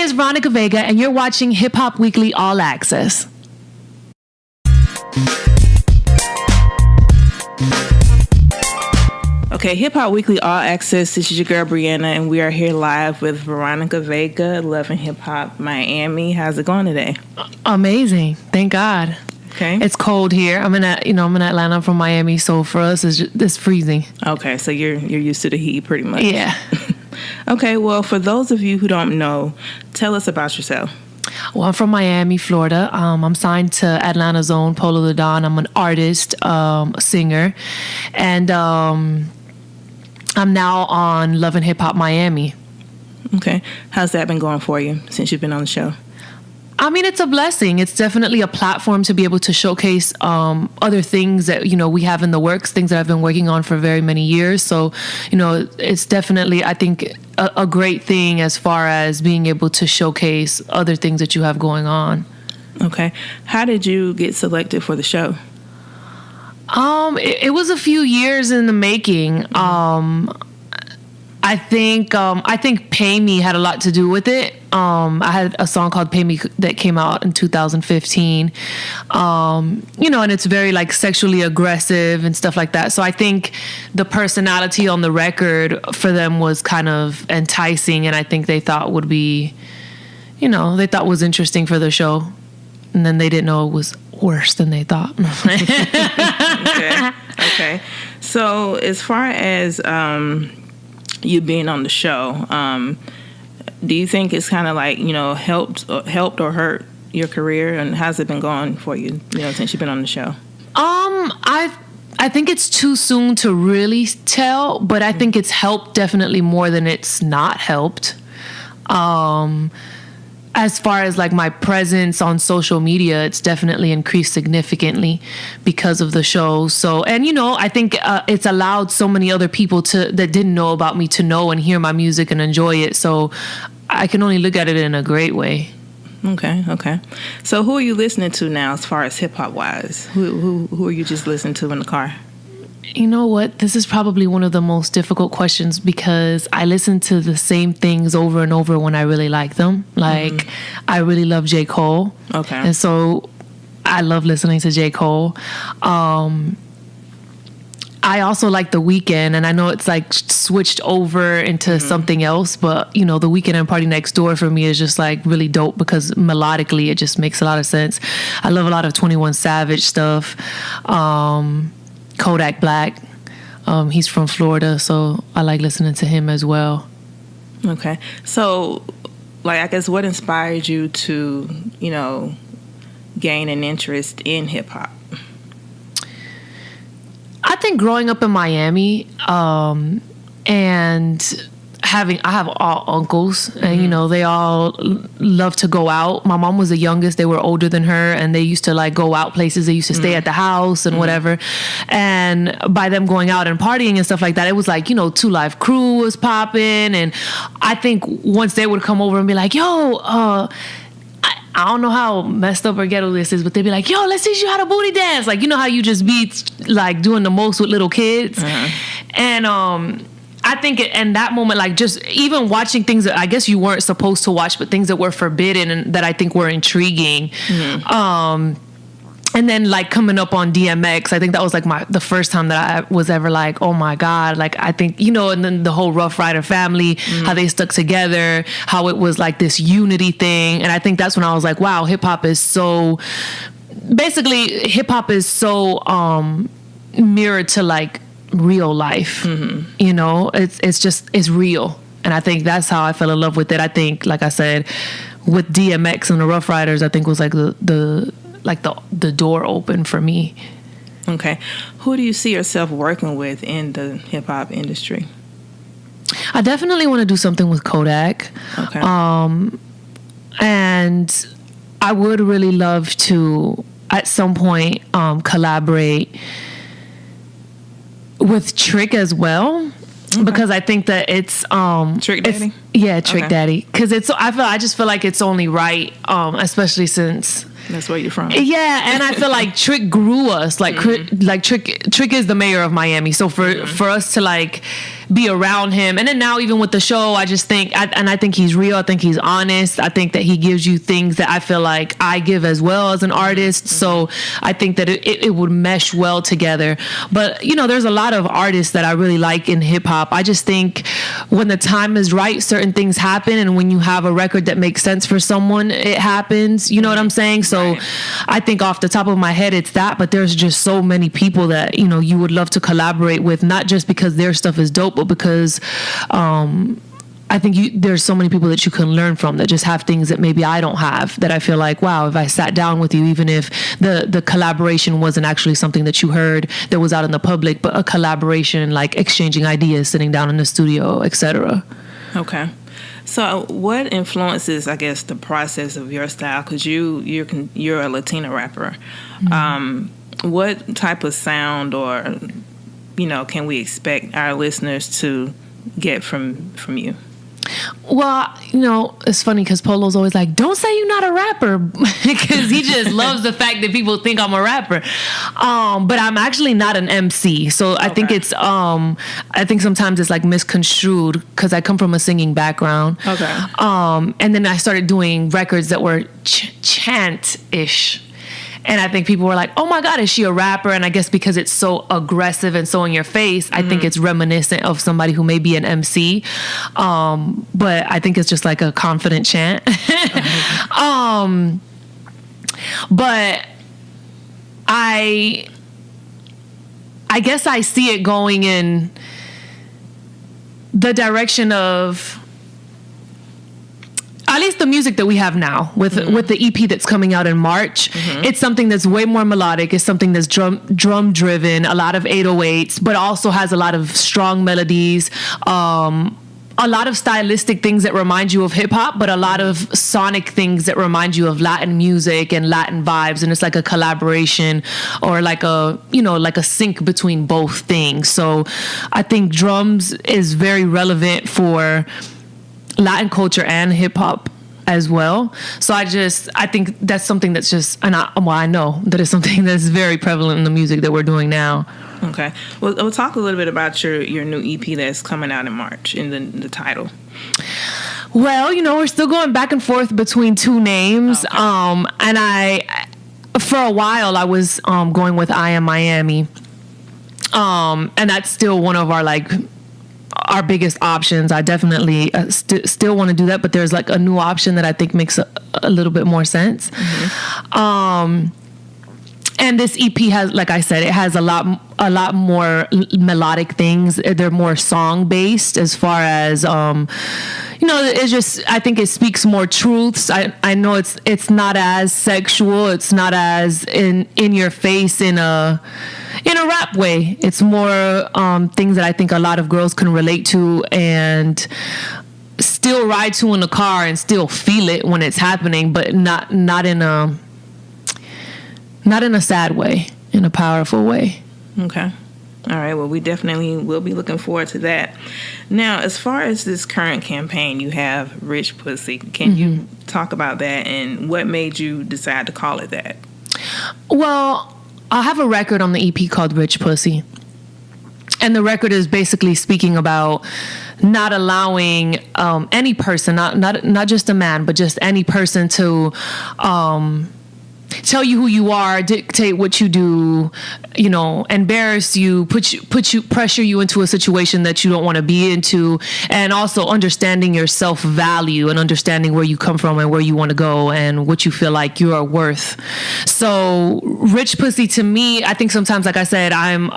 it's Veronica Vega, and you're watching Hip Hop Weekly All Access. Okay, Hip Hop Weekly All Access. This is your girl Brianna, and we are here live with Veronica Vega, Loving Hip Hop Miami. How's it going today? Amazing, thank God. Okay, it's cold here. I'm in Atlanta. I'm from Miami, so for us it's freezing. Okay, so you're used to the heat, pretty much. Yeah. Okay, well, for those of you who don't know, tell us about yourself. Well, I'm from Miami, Florida. I'm signed to Atlanta's own Polo the Don. I'm an artist, a singer, and I'm now on Loving Hip Hop Miami. Okay. How's that been going for you since you've been on the show? I mean, it's a blessing. It's definitely a platform to be able to showcase other things that, we have in the works, things that I've been working on for very many years. So, it's definitely, I think, a great thing as far as being able to showcase other things that you have going on. Okay. How did you get selected for the show? It was a few years in the making. I think Pay Me had a lot to do with it. I had a song called Pay Me that came out in 2015. And it's very like sexually aggressive and stuff like that. So I think the personality on the record for them was kind of enticing, and I think they thought would be, they thought was interesting for the show. And then they didn't know it was worse than they thought. Okay. So as far as you being on the show, do you think it's kind of like, helped or hurt your career? And how's it been going for you, since you've been on the show? I think it's too soon to really tell, but I think it's helped definitely more than it's not helped. As far as like my presence on social media, it's definitely increased significantly because of the show. So, and I think it's allowed so many other people that didn't know about me to know and hear my music and enjoy it. So I can only look at it in a great way. Okay. So who are you listening to now as far as hip hop wise? Who are you just listening to in the car? You know what? This is probably one of the most difficult questions because I listen to the same things over and over when I really like them. Like, I really love J. Cole. Okay. And so I love listening to J. Cole. I also like The Weeknd, and I know it's like switched over into something else, but The Weeknd and Party Next Door for me is just like really dope because melodically it just makes a lot of sense. I love a lot of 21 Savage stuff. Kodak Black. He's from Florida, so I like listening to him as well. Okay. So, I guess what inspired you to, gain an interest in hip hop? I think growing up in Miami, and I have all uncles, and they all love to go out. My mom was the youngest. They were older than her, and they used to like go out places. They used to stay at the house and whatever. And by them going out and partying and stuff like that, it was like, 2 Live Crew was popping. And I think once they would come over and be like, yo, I don't know how messed up or ghetto this is, but they'd be like, yo, let's teach you how to booty dance. Like, how you just be like doing the most with little kids. And I think in that moment, like just even watching things that I guess you weren't supposed to watch, but things that were forbidden and that I think were intriguing. And then like coming up on DMX, I think that was like the first time that I was ever like, oh my God, like I think, and then the whole Rough Rider family, how they stuck together, how it was like this unity thing. And I think that's when I was like, wow, hip hop is so mirrored to like real life. It's real. And I think that's how I fell in love with it. I think, like I said, with DMX and the Rough Riders, I think was like the door open for me. Okay. Who do you see yourself working with in the hip hop industry? I definitely want to do something with Kodak. Okay. And I would really love to at some point collaborate with Trick as well. Okay. Because I think that it's Trick Daddy? Trick Daddy. Because I just feel like it's only right, especially since that's where you're from. Yeah, and I feel like Trick grew us. Like Trick is the mayor of Miami. So for us to like be around him. And then now even with the show, I just think, I think he's real. I think he's honest. I think that he gives you things that I feel like I give as well as an artist. So I think that it would mesh well together. But, you know, there's a lot of artists that I really like in hip hop. I just think when the time is right, certain things happen. And when you have a record that makes sense for someone, it happens. You know what I'm saying? So I think off the top of my head, it's that. But there's just so many people that, you know, you would love to collaborate with, not just because their stuff is dope, but because I think there's so many people that you can learn from that just have things that maybe I don't have, that I feel like, wow, if I sat down with you, even if the collaboration wasn't actually something that you heard that was out in the public, but a collaboration like exchanging ideas, sitting down in the studio, etc. Okay. So what influences, I guess, the process of your style? Because you're a Latina rapper. What type of sound or, you know, can we expect our listeners to get from you? Well, you know, it's funny because Polo's always like, don't say you're not a rapper, because he just loves the fact that people think I'm a rapper. But I'm actually not an MC. So I think it's, I think sometimes it's like misconstrued because I come from a singing background. Okay. And then I started doing records that were chant-ish. And I think people were like, oh my God, is she a rapper? And I guess because it's so aggressive and so in your face, I think it's reminiscent of somebody who may be an MC. But I think it's just like a confident chant. But I guess I see it going in the direction of, at least the music that we have now with the EP that's coming out in March. It's something that's way more melodic. It's something that's drum driven, a lot of 808s, but also has a lot of strong melodies, a lot of stylistic things that remind you of hip hop, but a lot of sonic things that remind you of Latin music and Latin vibes. And it's like a collaboration or like a, you know, like a sync between both things. So I think drums is very relevant for Latin culture and hip hop as well. So I think that's something that's just, I know that it's something that's very prevalent in the music that we're doing now. Okay. Well, we'll talk a little bit about your new EP that's coming out in March, in the title. Well, you know, we're still going back and forth between two names. Okay. And for a while I was going with I Am Miami. And that's still one of our biggest options. I definitely still want to do that, but there's like a new option that I think makes a little bit more sense. And this EP has, like I said, it has a lot more melodic things. They're more song based as far as, you know, it's just, I think it speaks more truths. I know it's not as sexual. It's not as in your face in a rap way. It's more things that I think a lot of girls can relate to and still ride to in the car and still feel it when it's happening, but not in a sad way, in a powerful way. Okay. All right. Well, we definitely will be looking forward to that. Now, as far as this current campaign, you have Rich Pussy. Can you talk about that and what made you decide to call it that? Well, I have a record on the EP called Rich Pussy. And the record is basically speaking about not allowing any person, not just a man, but just any person to tell you who you are, dictate what you do, you know, embarrass you, pressure you into a situation that you don't want to be into, and also understanding your self-value and understanding where you come from and where you want to go and what you feel like you are worth. So Rich Pussy, to me, I think sometimes, like I said, I'm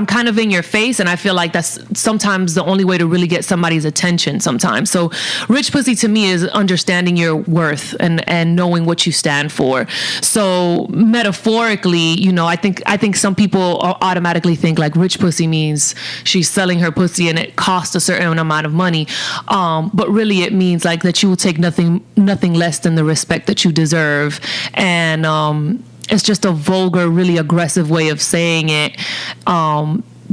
kind of in your face, and I feel like that's sometimes the only way to really get somebody's attention sometimes. So Rich Pussy to me is understanding your worth and knowing what you stand for. So metaphorically, you know, I think some people automatically think like rich pussy means she's selling her pussy and it costs a certain amount of money. But really it means like that you will take nothing less than the respect that you deserve. And it's just a vulgar, really aggressive way of saying it.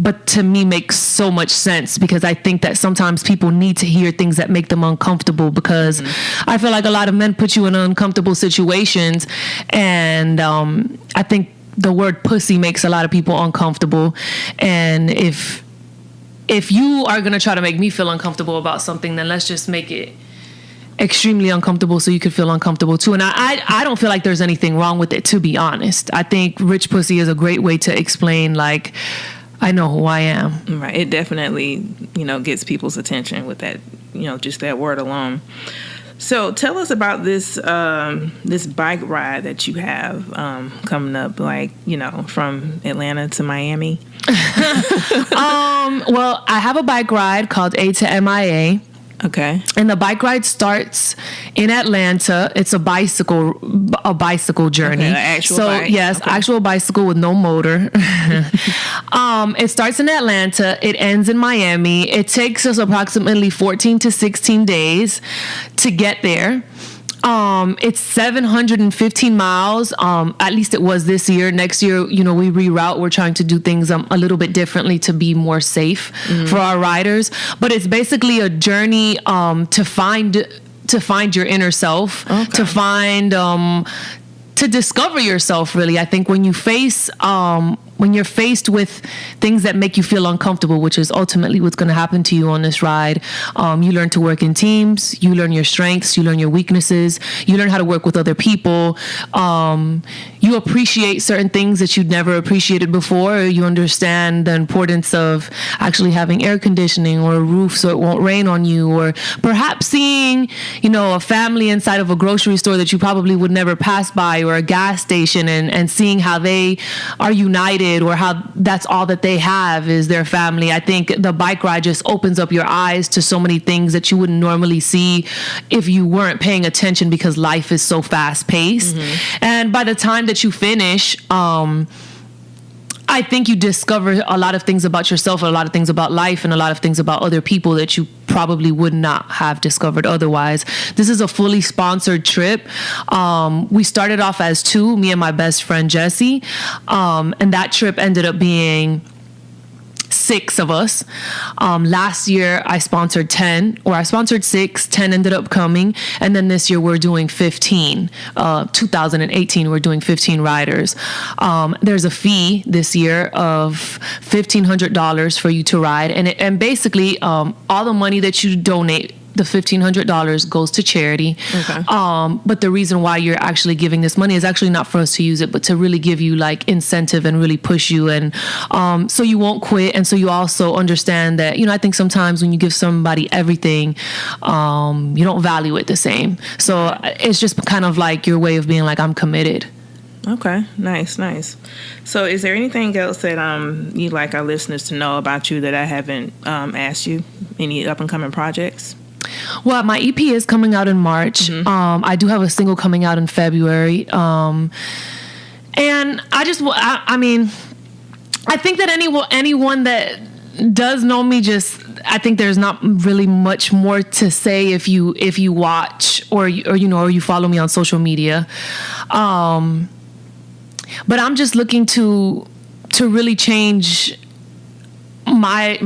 But to me makes so much sense because I think that sometimes people need to hear things that make them uncomfortable because I feel like a lot of men put you in uncomfortable situations, and I think the word pussy makes a lot of people uncomfortable. And if if you are going to try to make me feel uncomfortable about something, then let's just make it extremely uncomfortable so you could feel uncomfortable too. And I don't feel like there's anything wrong with it, to be honest. I think rich pussy is a great way to explain, like, I know who I am. Right. It definitely, gets people's attention with that, just that word alone. So tell us about this this bike ride that you have coming up, like, from Atlanta to Miami. Well, I have a bike ride called A to MIA. Okay. And the bike ride starts in Atlanta. It's a bicycle journey. Okay, actual bike. Yes, okay. Actual bicycle with no motor. It starts in Atlanta. It ends in Miami. It takes us approximately 14 to 16 days to get there. It's 715 miles. At least it was this year. Next year, we reroute. We're trying to do things a little bit differently to be more safe for our riders. But it's basically a journey to find your inner self, to find to discover yourself. Really, I think when you're faced with things that make you feel uncomfortable, which is ultimately what's going to happen to you on this ride, you learn to work in teams, you learn your strengths, you learn your weaknesses, you learn how to work with other people, you appreciate certain things that you'd never appreciated before. You understand the importance of actually having air conditioning or a roof so it won't rain on you, or perhaps seeing, a family inside of a grocery store that you probably would never pass by, or a gas station, and seeing how they are united, or how that's all that they have is their family. I think the bike ride just opens up your eyes to so many things that you wouldn't normally see if you weren't paying attention, because life is so fast paced. And by the time that you finish, I think you discover a lot of things about yourself, a lot of things about life, and a lot of things about other people that you probably would not have discovered otherwise. This is a fully sponsored trip. We started off as two, me and my best friend Jessie, and that trip ended up being 6 of us. Last year I sponsored 10, or I sponsored 6, 10 ended up coming. And then this year we're doing 15. 2018, we're doing 15 riders. There's a fee this year of $1,500 for you to ride. And basically, all the money that you donate, the $1,500 goes to charity. Okay. But the reason why you're actually giving this money is actually not for us to use it, but to really give you like incentive and really push you, and so you won't quit. And so you also understand that, I think sometimes when you give somebody everything, you don't value it the same. So it's just kind of like your way of being like, I'm committed. Okay, nice. So is there anything else that you'd like our listeners to know about you that I haven't asked you? Any up and coming projects? Well, my EP is coming out in March. I do have a single coming out in February. And I think that anyone that does know me, I think there's not really much more to say if you watch or you follow me on social media. But I'm just looking to really change my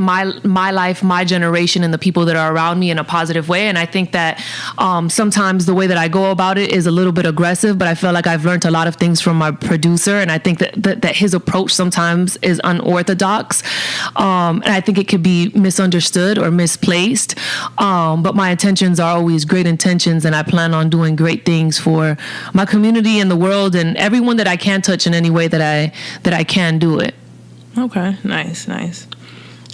life, my generation, and the people that are around me in a positive way. And I think that sometimes the way that I go about it is a little bit aggressive, but I feel like I've learned a lot of things from my producer, and I think that his approach sometimes is unorthodox, and I think it could be misunderstood or misplaced, but my intentions are always great intentions, and I plan on doing great things for my community and the world and everyone that I can touch in any way that I can do it. Okay, nice.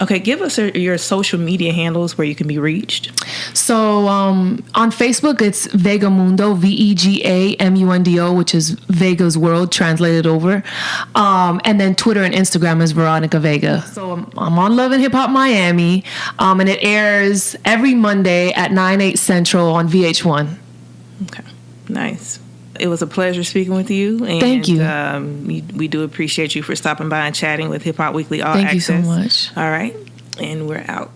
Okay, give us your social media handles where you can be reached. So on Facebook, it's Vegamundo, Vegamundo, which is Vega's World, translated over. And then Twitter and Instagram is Veronica Vega. So I'm on Love and Hip Hop Miami, and it airs every Monday at 9/8 Central on VH1. Okay, nice. It was a pleasure speaking with you. And, thank you. We do appreciate you for stopping by and chatting with Hip Hop Weekly All Access. Thank you so much. All right. And we're out.